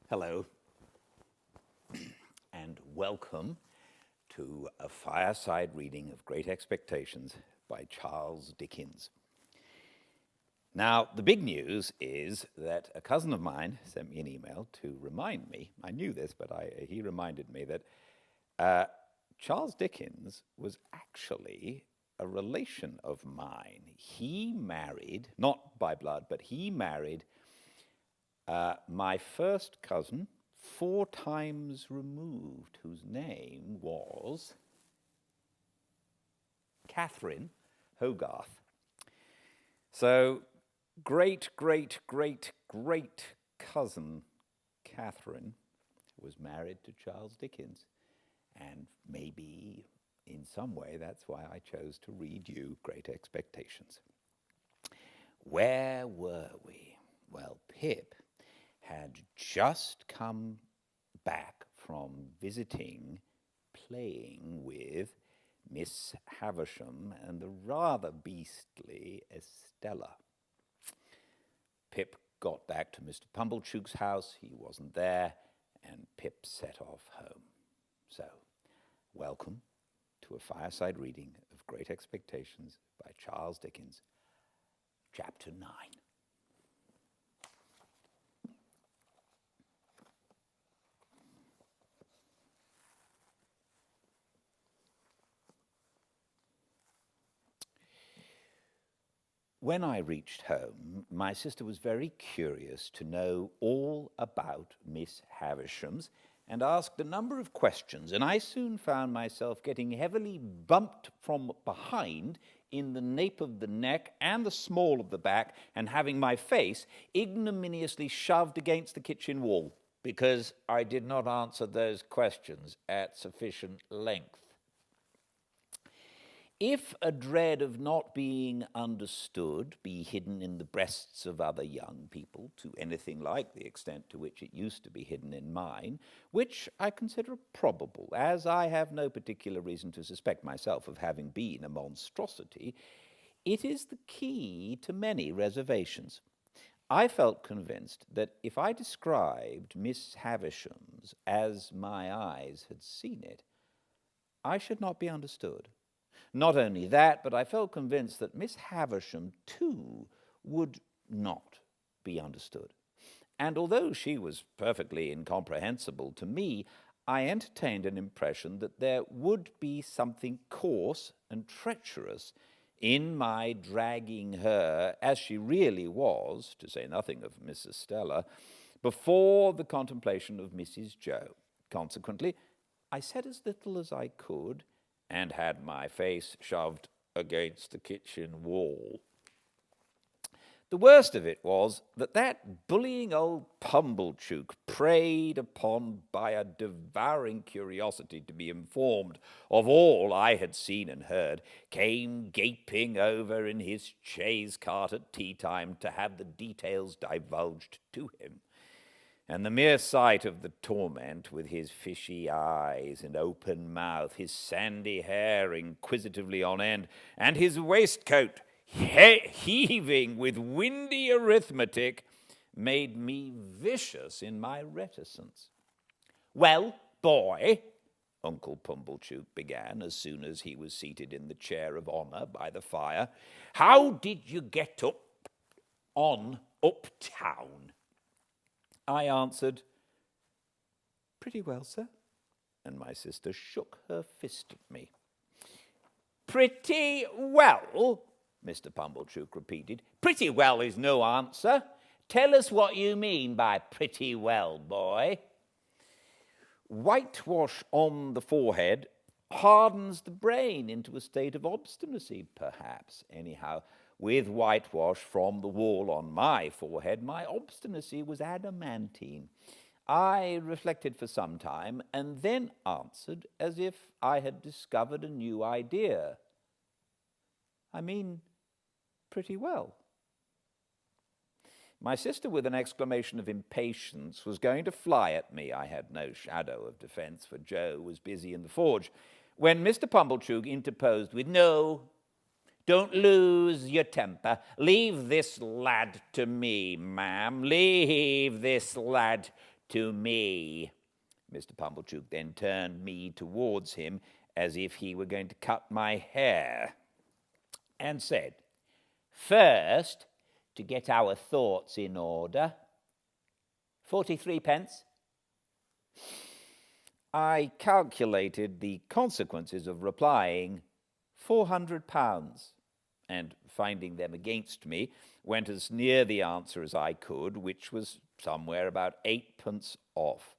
Hello, and welcome to a fireside reading of Great Expectations by Charles Dickens. Now, the big news is that a cousin of mine sent me an email to remind me, I knew this, but he reminded me that Charles Dickens was actually a relation of mine. He married, not by blood, but he married my first cousin, 4 times removed, whose name was Catherine Hogarth. So, great cousin Catherine was married to Charles Dickens. And maybe in some way that's why I chose to read you Great Expectations. Where were we? Well, Pip had just come back from playing with Miss Havisham and the rather beastly Estella. Pip got back to Mr. Pumblechook's house. He wasn't there, and Pip set off home. So, welcome to a fireside reading of Great Expectations by Charles Dickens, Chapter 9. When I reached home, my sister was very curious to know all about Miss Havisham's and asked a number of questions, and I soon found myself getting heavily bumped from behind in the nape of the neck and the small of the back, and having my face ignominiously shoved against the kitchen wall because I did not answer those questions at sufficient length. If a dread of not being understood be hidden in the breasts of other young people to anything like the extent to which it used to be hidden in mine, which I consider probable, as I have no particular reason to suspect myself of having been a monstrosity, it is the key to many reservations. I felt convinced that if I described Miss Havisham's as my eyes had seen it, I should not be understood. Not only that, but I felt convinced that Miss Havisham, too, would not be understood. And although she was perfectly incomprehensible to me, I entertained an impression that there would be something coarse and treacherous in my dragging her, as she really was, to say nothing of Mrs. Stella, before the contemplation of Mrs. Joe. Consequently, I said as little as I could, and had my face shoved against the kitchen wall. The worst of it was that bullying old Pumblechook, preyed upon by a devouring curiosity to be informed of all I had seen and heard, came gaping over in his chaise cart at tea time to have the details divulged to him. And the mere sight of the torment, with his fishy eyes and open mouth, his sandy hair inquisitively on end, and his waistcoat heaving with windy arithmetic, made me vicious in my reticence. "Well, boy," Uncle Pumblechook began as soon as he was seated in the chair of honor by the fire, "how did you get uptown?" I answered, "Pretty well, sir," and my sister shook her fist at me. "Pretty well?" Mr. Pumblechook repeated. "Pretty well is no answer. Tell us what you mean by pretty well, boy." "Whitewash on the forehead hardens the brain into a state of obstinacy, perhaps. Anyhow, with whitewash from the wall on my forehead, my obstinacy was adamantine. I reflected for some time, and then answered as if I had discovered a new idea. "I mean, pretty well." My sister, with an exclamation of impatience, was going to fly at me. I had no shadow of defense, for Joe was busy in the forge, when Mr. Pumblechook interposed with, "No, don't lose your temper. Leave this lad to me, ma'am. Leave this lad to me. Mr. Pumblechook then turned me towards him as if he were going to cut my hair, and said, "First, to get our thoughts in order, 43 pence. I calculated the consequences of replying £400, and finding them against me, went as near the answer as I could, which was somewhere about 8p off.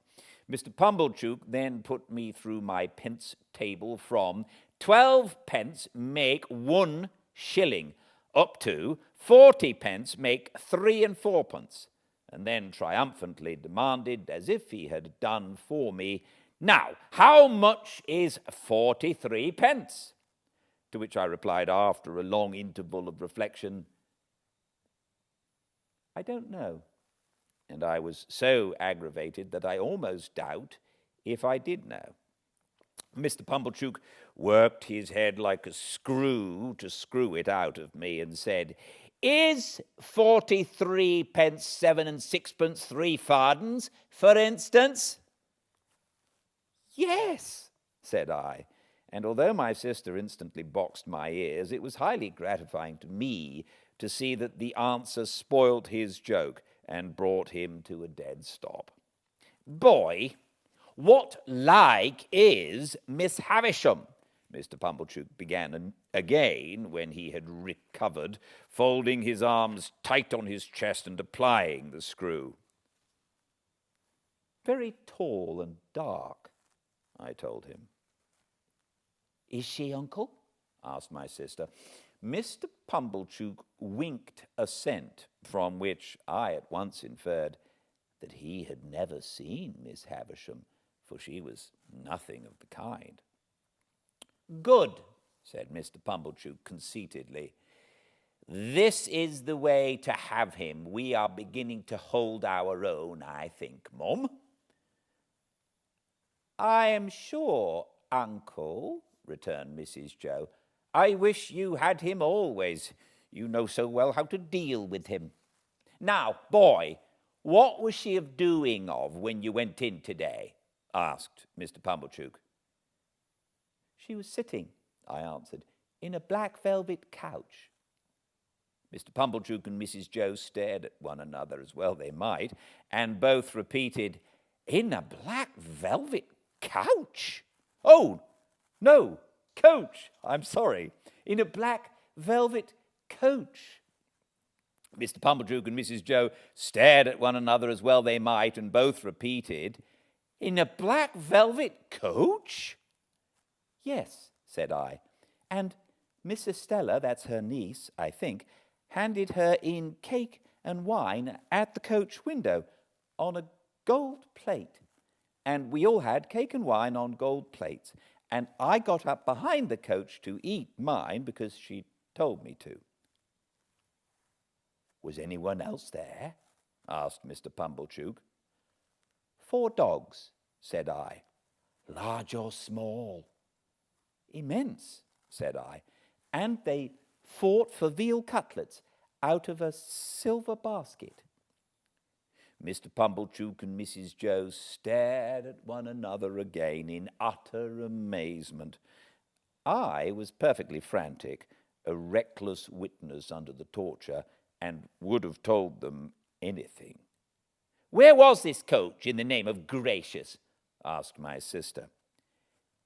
Mr. Pumblechook then put me through my pence table from 12p make 1 shilling up to 40p make 3 and 4p, and then triumphantly demanded, as if he had done for me, "Now, how much is 43p?" To which I replied, after a long interval of reflection, "I don't know." And I was so aggravated that I almost doubt if I did know. Mr. Pumblechook worked his head like a screw to screw it out of me, and said, "Is 43p 7 and 6p 3 fardens, for instance?" "Yes," said I, and although my sister instantly boxed my ears, it was highly gratifying to me to see that the answer spoilt his joke and brought him to a dead stop. "Boy, what like is Miss Havisham?" Mr. Pumblechook began again when he had recovered, folding his arms tight on his chest and applying the screw. "Very tall and dark," I told him. "Is she, uncle?" asked my sister. Mr. Pumblechook winked assent, from which I at once inferred that he had never seen Miss Havisham, for she was nothing of the kind. "Good," said Mr. Pumblechook conceitedly. "This is the way to have him. We are beginning to hold our own, I think, Mum." "I am sure, uncle," returned Mrs. Joe, "I wish you had him always. You know so well how to deal with him. Now, boy, what was she of doing of when you went in today?" asked Mr. Pumblechook. "She was sitting," I answered, "in a black velvet couch." Mr. Pumblechook and Mrs. Joe stared at one another, as well they might, and both repeated, "In a black velvet couch? Oh, no, coach, I'm sorry. In a black velvet coach." Mr. Pumblechook and Mrs. Joe stared at one another, as well they might, and both repeated, "In a black velvet coach?" "Yes," said I, "and Miss Estella, that's her niece, I think, handed her in cake and wine at the coach window on a gold plate. And we all had cake and wine on gold plates, and I got up behind the coach to eat mine because she told me to." "Was anyone else there?" asked Mr. Pumblechook. "4 dogs," said I. "Large or small?" "Immense," said I, "and they fought for veal cutlets out of a silver basket." Mr. Pumblechook and Mrs. Joe stared at one another again in utter amazement. I was perfectly frantic, a reckless witness under the torture, and would have told them anything. "Where was this coach, in the name of gracious?" asked my sister.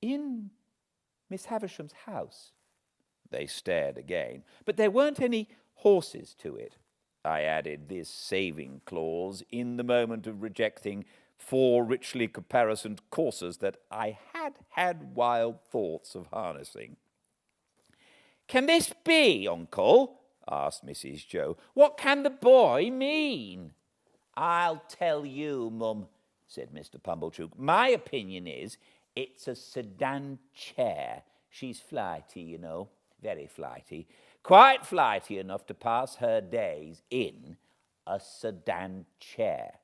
"In Miss Havisham's house." They stared again. "But there weren't any horses to it." I added this saving clause in the moment of rejecting 4 richly caparisoned coursers that I had wild thoughts of harnessing. "Can this be, uncle?" asked Mrs. Joe. "What can the boy mean?" "I'll tell you, Mum," said Mr. Pumblechook. "My opinion is it's a sedan chair. She's flighty, you know, very flighty. Quite flighty enough to pass her days in a sedan chair."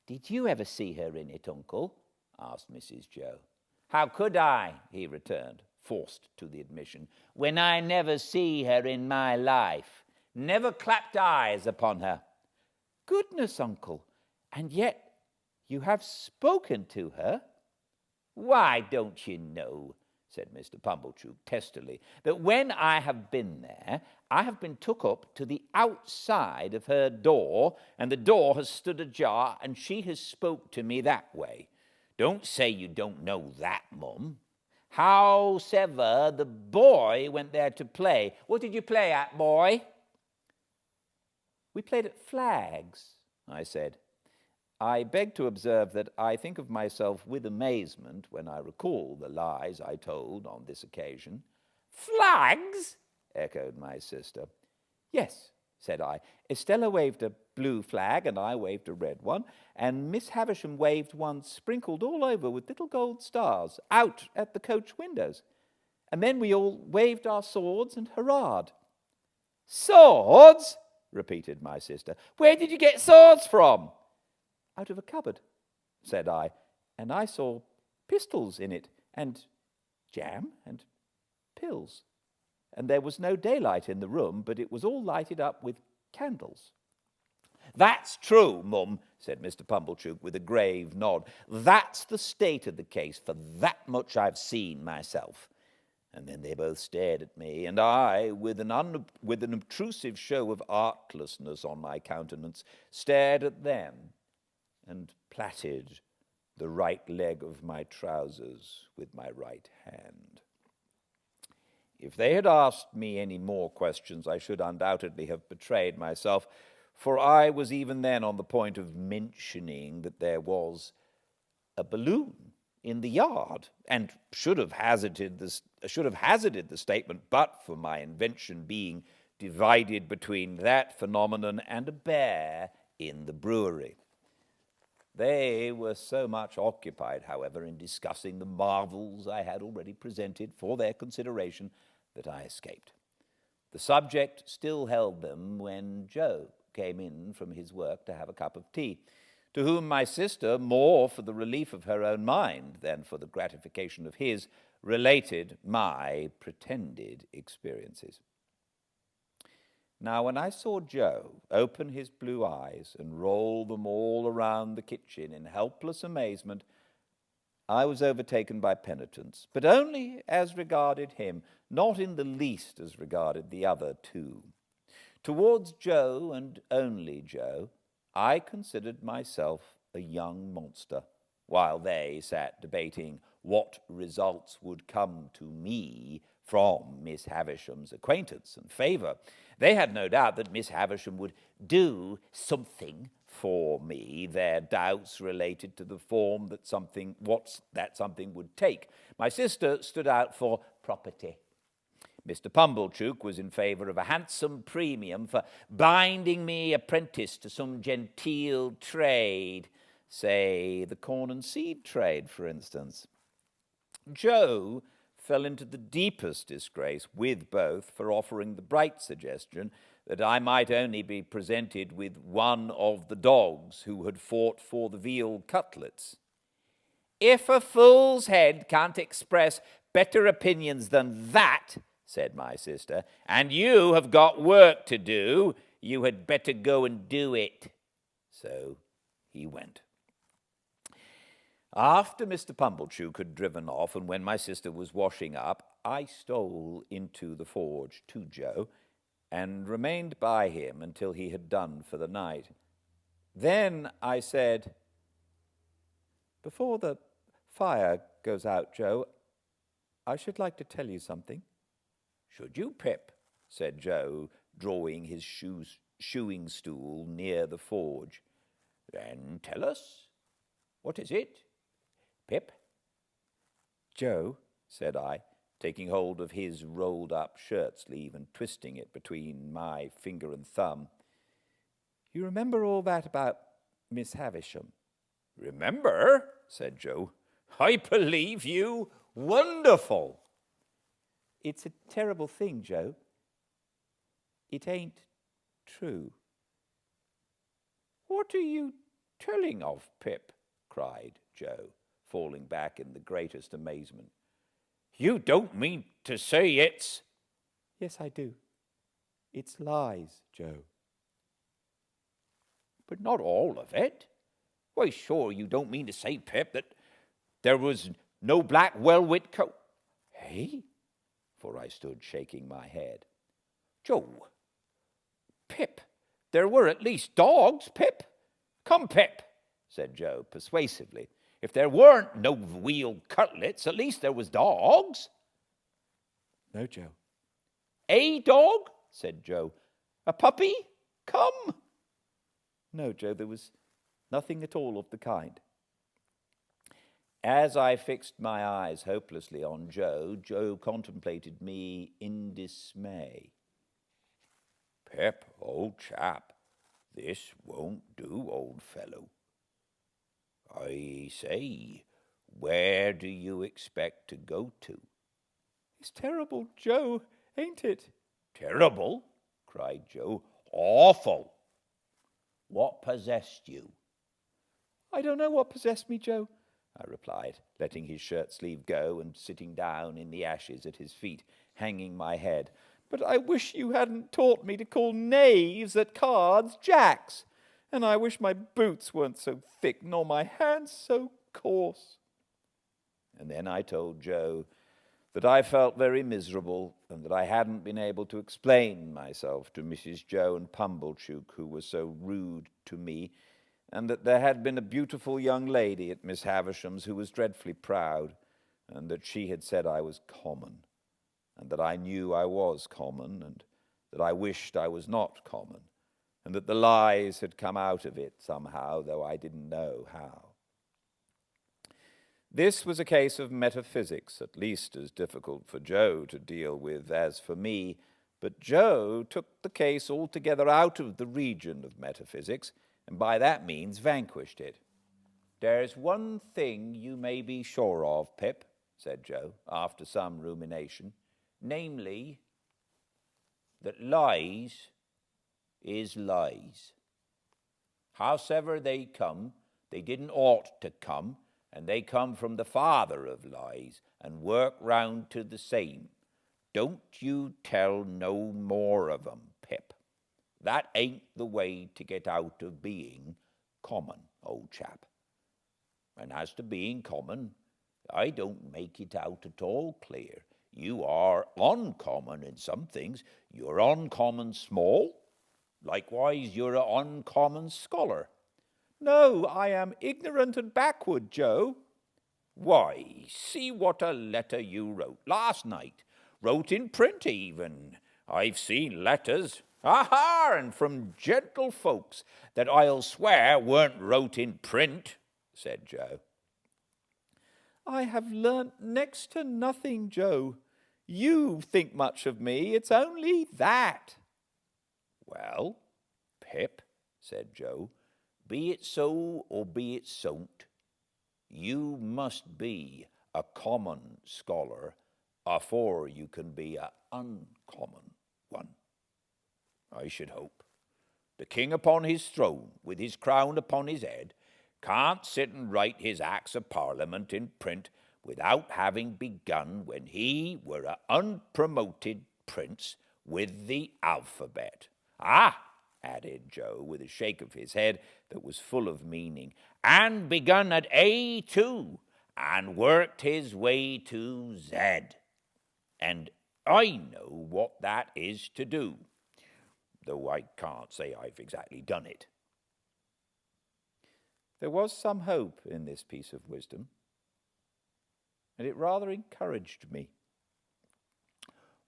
"Did you ever see her in it, uncle?" asked Mrs. Joe. "How could I?" he returned, forced to the admission, "when I never see her in my life, never clapped eyes upon her." "Goodness, uncle, and yet You have spoken to her? Why, don't you know, said Mr. Pumblechook testily, that when I have been there, I have been took up to the outside of her door, and the door has stood ajar, and she has spoke to me that way. Don't say you don't know that, Mum. Howsever, the boy went there to play. What did you play at, boy? We played at flags, I said. I beg to observe that I think of myself with amazement when I recall the lies I told on this occasion. Flags? Echoed my sister. Yes, said I. Estella waved a blue flag, and I waved a red one, and Miss Havisham waved one sprinkled all over with little gold stars out at the coach windows. And then we all waved our swords and hurrahed. Swords? Repeated my sister. Where did you get swords from? Out of a cupboard, said I, and I saw pistols in it, and jam, and pills. And there was no daylight in the room, but it was all lighted up with candles. That's true, Mum, said Mr. Pumblechook with a grave nod. That's the state of the case, for that much I've seen myself. And then they both stared at me, and I, with an obtrusive show of artlessness on my countenance, stared at them, and plaited the right leg of my trousers with my right hand. If they had asked me any more questions, I should undoubtedly have betrayed myself, for I was even then on the point of mentioning that there was a balloon in the yard, and should have hazarded the statement but for my invention being divided between that phenomenon and a bear in the brewery. They were so much occupied, however, in discussing the marvels I had already presented for their consideration that I escaped. The subject still held them when Joe came in from his work to have a cup of tea, to whom my sister, more for the relief of her own mind than for the gratification of his, related my pretended experiences. Now, when I saw Joe open his blue eyes and roll them all around the kitchen in helpless amazement, I was overtaken by penitence, but only as regarded him, not in the least as regarded the other two. Towards Joe, and only Joe, I considered myself a young monster, while they sat debating what results would come to me from Miss Havisham's acquaintance and favour. They had no doubt that Miss Havisham would do something for me. Their doubts related to the form that something would take. My sister stood out for property. Mr. Pumblechook was in favour of a handsome premium for binding me apprentice to some genteel trade, say the corn and seed trade, for instance. Joe fell into the deepest disgrace with both for offering the bright suggestion that I might only be presented with one of the dogs who had fought for the veal cutlets. If a fool's head can't express better opinions than that, said my sister, and you have got work to do, you had better go and do it. So he went. After Mr. Pumblechook had driven off, and when my sister was washing up, I stole into the forge to Joe, and remained by him until he had done for the night. Then I said, "Before the fire goes out, Joe, I should like to tell you something." "Should you, Pip?" said Joe, drawing his shoeing stool near the forge. "Then tell us. What is it, Pip?" "Joe," said I, taking hold of his rolled-up shirt-sleeve and twisting it between my finger and thumb, "you remember all that about Miss Havisham?" "Remember?" said Joe. "I believe you. Wonderful!" "It's a terrible thing, Joe. It ain't true." "What are you telling of, Pip?" cried Joe, falling back in the greatest amazement. "You don't mean to say it's—" "Yes, I do. It's lies, Joe." "But not all of it. Why, sure, you don't mean to say, Pip, that there was no black velvet coat? Hey? For I stood shaking my head. Joe, Pip, there were at least dogs, Pip. Come, Pip, said Joe persuasively. If there weren't no veal cutlets, at least there was dogs. No, Joe. A dog? Said Joe. A puppy? Come. No, Joe, there was nothing at all of the kind. As I fixed my eyes hopelessly on Joe, Joe contemplated me in dismay. Pip, old chap, this won't do, old fellow. I say, where do you expect to go to? It's terrible, Joe, ain't it? Terrible? Cried Joe. Awful. What possessed you? I don't know what possessed me, Joe, I replied, letting his shirt sleeve go and sitting down in the ashes at his feet, hanging my head. But I wish you hadn't taught me to call knaves at cards jacks, and I wish my boots weren't so thick, nor my hands so coarse. And then I told Joe that I felt very miserable, and that I hadn't been able to explain myself to Mrs. Joe and Pumblechook, who were so rude to me, and that there had been a beautiful young lady at Miss Havisham's who was dreadfully proud, and that she had said I was common, and that I knew I was common, and that I wished I was not common, and that the lies had come out of it somehow, though I didn't know how. This was a case of metaphysics, at least as difficult for Joe to deal with as for me, but Joe took the case altogether out of the region of metaphysics, and by that means vanquished it. There's one thing you may be sure of, Pip, said Joe, after some rumination, namely, that lies is lies. Howsever they come, they didn't ought to come, and they come from the father of lies, and work round to the same. Don't you tell no more of 'em, Pip. That ain't the way to get out of being common, old chap. And as to being common, I don't make it out at all clear. You are uncommon in some things. You're uncommon small. Likewise, you're an uncommon scholar. No, I am ignorant and backward, Joe. Why, see what a letter you wrote last night. Wrote in print even. I've seen letters, and from gentle folks that I'll swear weren't wrote in print, said Joe. I have learnt next to nothing, Joe. You think much of me, it's only that. Well, Pip, said Joe, be it so or be it so't, you must be a common scholar afore you can be a uncommon one. I should hope. The king upon his throne, with his crown upon his head, can't sit and write his acts of parliament in print without having begun when he were a unpromoted prince with the alphabet. Added Joe, with a shake of his head that was full of meaning, and begun at A too, and worked his way to Z. And I know what that is to do, though I can't say I've exactly done it. There was some hope in this piece of wisdom, and it rather encouraged me.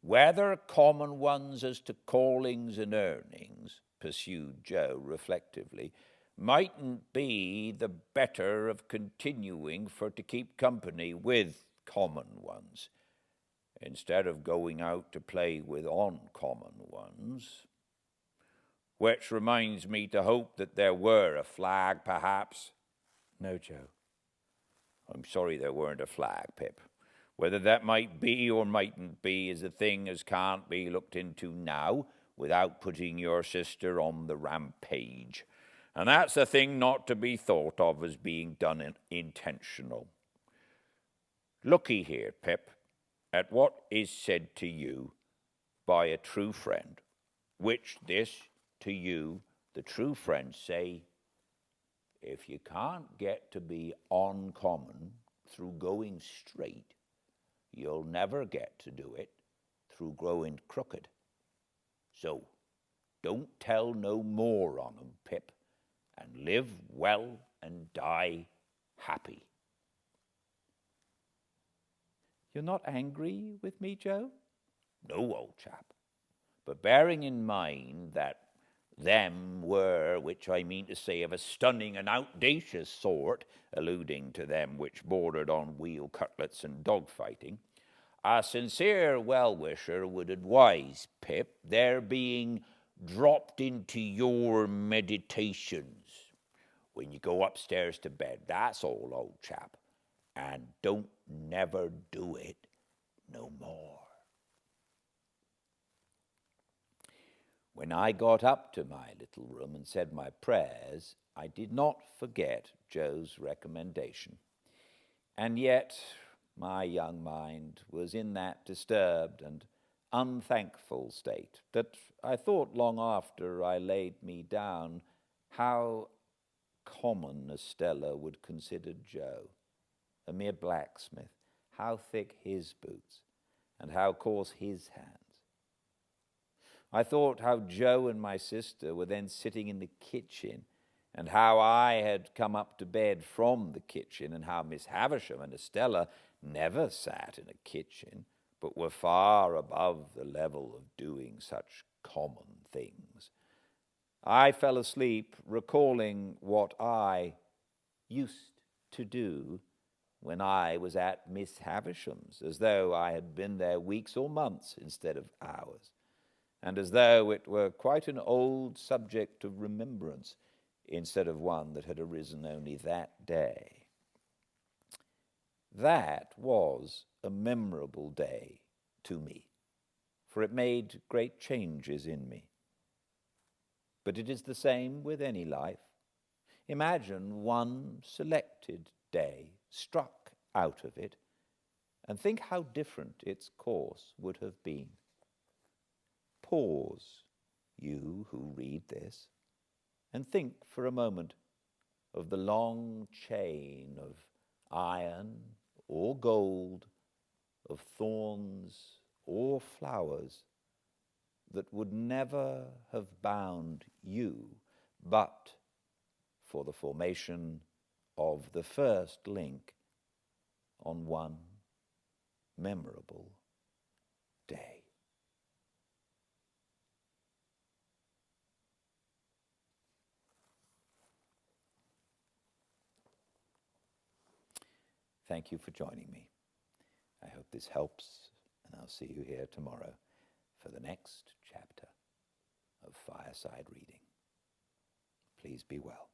Whether common ones as to callings and earnings, pursued Joe reflectively, mightn't be the better of continuing for to keep company with common ones, instead of going out to play with uncommon ones. Which reminds me to hope that there were a flag, perhaps. No, Joe. I'm sorry there weren't a flag, Pip. Whether that might be or mightn't be is a thing as can't be looked into now without putting your sister on the rampage. And that's a thing not to be thought of as being done intentional. Looky here, Pip, at what is said to you by a true friend, which this to you, the true friend, say, if you can't get to be uncommon through going straight, you'll never get to do it through growing crooked. So, don't tell no more on 'em, Pip, and live well and die happy. You're not angry with me, Joe? No, old chap. But bearing in mind that them were, which I mean to say, of a stunning and audacious sort, alluding to them which bordered on wheel cutlets and dog-fighting, a sincere well-wisher would advise, Pip, their being dropped into your meditations when you go upstairs to bed. That's all, old chap. And don't never do it no more. When I got up to my little room and said my prayers, I did not forget Joe's recommendation. And yet my young mind was in that disturbed and unthankful state that I thought long after I laid me down how common Estella would consider Joe, a mere blacksmith, how thick his boots, and how coarse his hands. I thought how Joe and my sister were then sitting in the kitchen, and how I had come up to bed from the kitchen, and how Miss Havisham and Estella never sat in a kitchen, but were far above the level of doing such common things. I fell asleep recalling what I used to do when I was at Miss Havisham's, as though I had been there weeks or months instead of hours, and as though it were quite an old subject of remembrance instead of one that had arisen only that day. That was a memorable day to me, for it made great changes in me. But it is the same with any life. Imagine one selected day struck out of it, and think how different its course would have been. Pause, you who read this, and think for a moment of the long chain of iron or gold, of thorns or flowers that would never have bound you but for the formation of the first link on one memorable day. Thank you for joining me. I hope this helps, and I'll see you here tomorrow for the next chapter of Fireside Reading. Please be well.